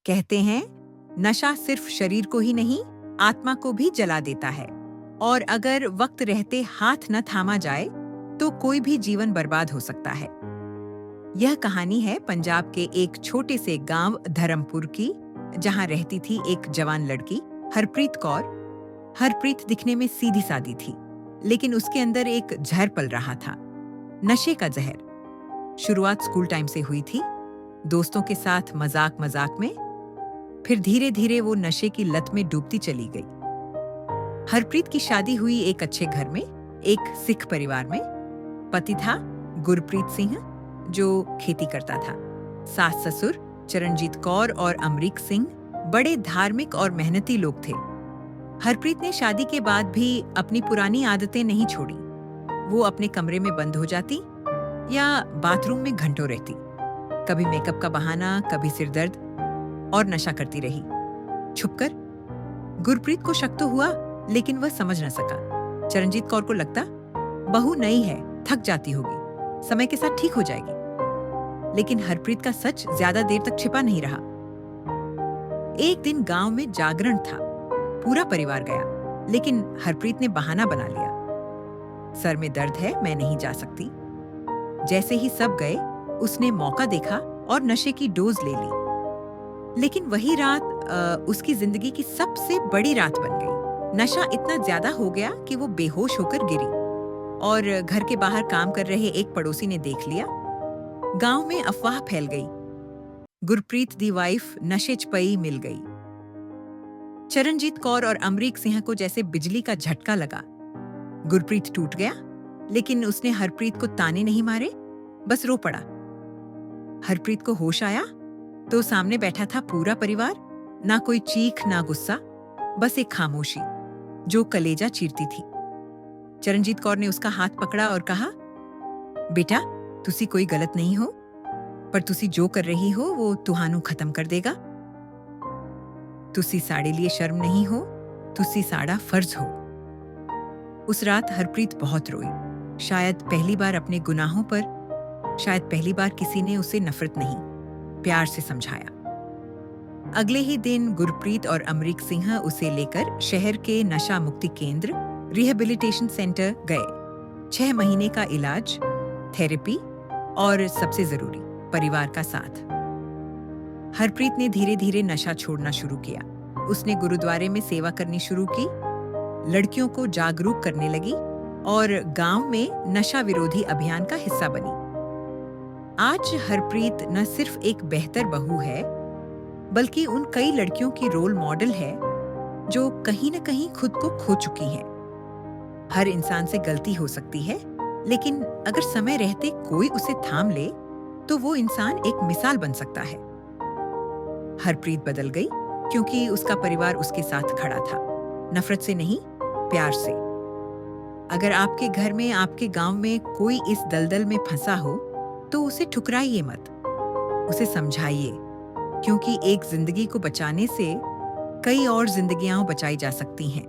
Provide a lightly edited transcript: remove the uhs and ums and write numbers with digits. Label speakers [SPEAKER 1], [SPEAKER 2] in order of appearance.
[SPEAKER 1] कहते हैं नशा सिर्फ शरीर को ही नहीं, आत्मा को भी जला देता है और अगर वक्त रहते हाथ न थामा जाए तो कोई भी जीवन बर्बाद हो सकता है। यह कहानी है पंजाब के एक छोटे से गांव धर्मपुर की, जहां रहती थी एक जवान लड़की हरप्रीत कौर। हरप्रीत दिखने में सीधी सादी थी, लेकिन उसके अंदर एक जहर पल रहा था, नशे का जहर। शुरुआत स्कूल टाइम से हुई थी, दोस्तों के साथ मजाक मजाक में। फिर धीरे धीरे वो नशे की लत में डूबती चली गई। हरप्रीत की शादी हुई एक अच्छे घर में, एक सिख परिवार में। पति था गुरप्रीत सिंह, जो खेती करता था। सास ससुर चरणजीत कौर और अमरीक सिंह बड़े धार्मिक और मेहनती लोग थे। हरप्रीत ने शादी के बाद भी अपनी पुरानी आदतें नहीं छोड़ी। वो अपने कमरे में बंद हो जाती या बाथरूम में घंटों रहती। कभी मेकअप का बहाना, कभी सिरदर्द, और नशा करती रही छुपकर। गुरप्रीत को शक तो हुआ, लेकिन वह समझ न सका। चरणजीत कौर को लगता बहू नई है, थक जाती होगी, समय के साथ ठीक हो जाएगी। लेकिन हरप्रीत का सच ज्यादा देर तक छिपा नहीं रहा। एक दिन गांव में जागरण था, पूरा परिवार गया, लेकिन हरप्रीत ने बहाना बना लिया। सर में दर्द है, मैं नहीं जा सकती। जैसे ही सब गए, उसने मौका देखा और नशे की डोज ले ली। लेकिन वही रात उसकी जिंदगी की सबसे बड़ी रात बन गई। नशा इतना ज्यादा हो गया कि वो बेहोश होकर गिरी और घर के बाहर काम कर रहे एक पड़ोसी ने देख लिया। गांव में अफवाह फैल गई, गुरप्रीत दी वाइफ नशे च पई मिल गई। चरणजीत कौर और अमरीक सिंह को जैसे बिजली का झटका लगा। गुरप्रीत टूट गया, लेकिन उसने हरप्रीत को ताने नहीं मारे, बस रो पड़ा। हरप्रीत को होश आया तो सामने बैठा था पूरा परिवार। ना कोई चीख, ना गुस्सा, बस एक खामोशी जो कलेजा चीरती थी। चरणजीत कौर ने उसका हाथ पकड़ा और कहा, बेटा, तुसी कोई गलत नहीं हो, पर तुसी जो कर रही हो वो तुहानू खत्म कर देगा। तुसी साड़े लिए शर्म नहीं हो, तुसी साड़ा फर्ज हो। उस रात हरप्रीत बहुत रोई। शायद पहली बार अपने गुनाहों पर, शायद पहली बार किसी ने उसे नफरत नहीं, प्यार से समझाया। अगले ही दिन गुरप्रीत और अमरीक सिंह उसे लेकर शहर के नशा मुक्ति केंद्र, रिहेबिलिटेशन सेंटर गए। 6 महीने का इलाज, थेरेपी और सबसे जरूरी परिवार का साथ। हरप्रीत ने धीरे धीरे नशा छोड़ना शुरू किया। उसने गुरुद्वारे में सेवा करनी शुरू की, लड़कियों को जागरूक करने लगी और गांव में नशा विरोधी अभियान का हिस्सा बनी। आज हरप्रीत न सिर्फ एक बेहतर बहू है, बल्कि उन कई लड़कियों की रोल मॉडल है जो कहीं न कहीं खुद को खो चुकी हैं। हर इंसान से गलती हो सकती है, लेकिन अगर समय रहते कोई उसे थाम ले तो वो इंसान एक मिसाल बन सकता है। हरप्रीत बदल गई क्योंकि उसका परिवार उसके साथ खड़ा था, नफरत से नहीं, प्यार से। अगर आपके घर में, आपके गांव में कोई इस दलदल में फंसा हो तो उसे ठुकराइए मत, उसे समझाइए, क्योंकि एक जिंदगी को बचाने से कई और जिंदगियां बचाई जा सकती हैं।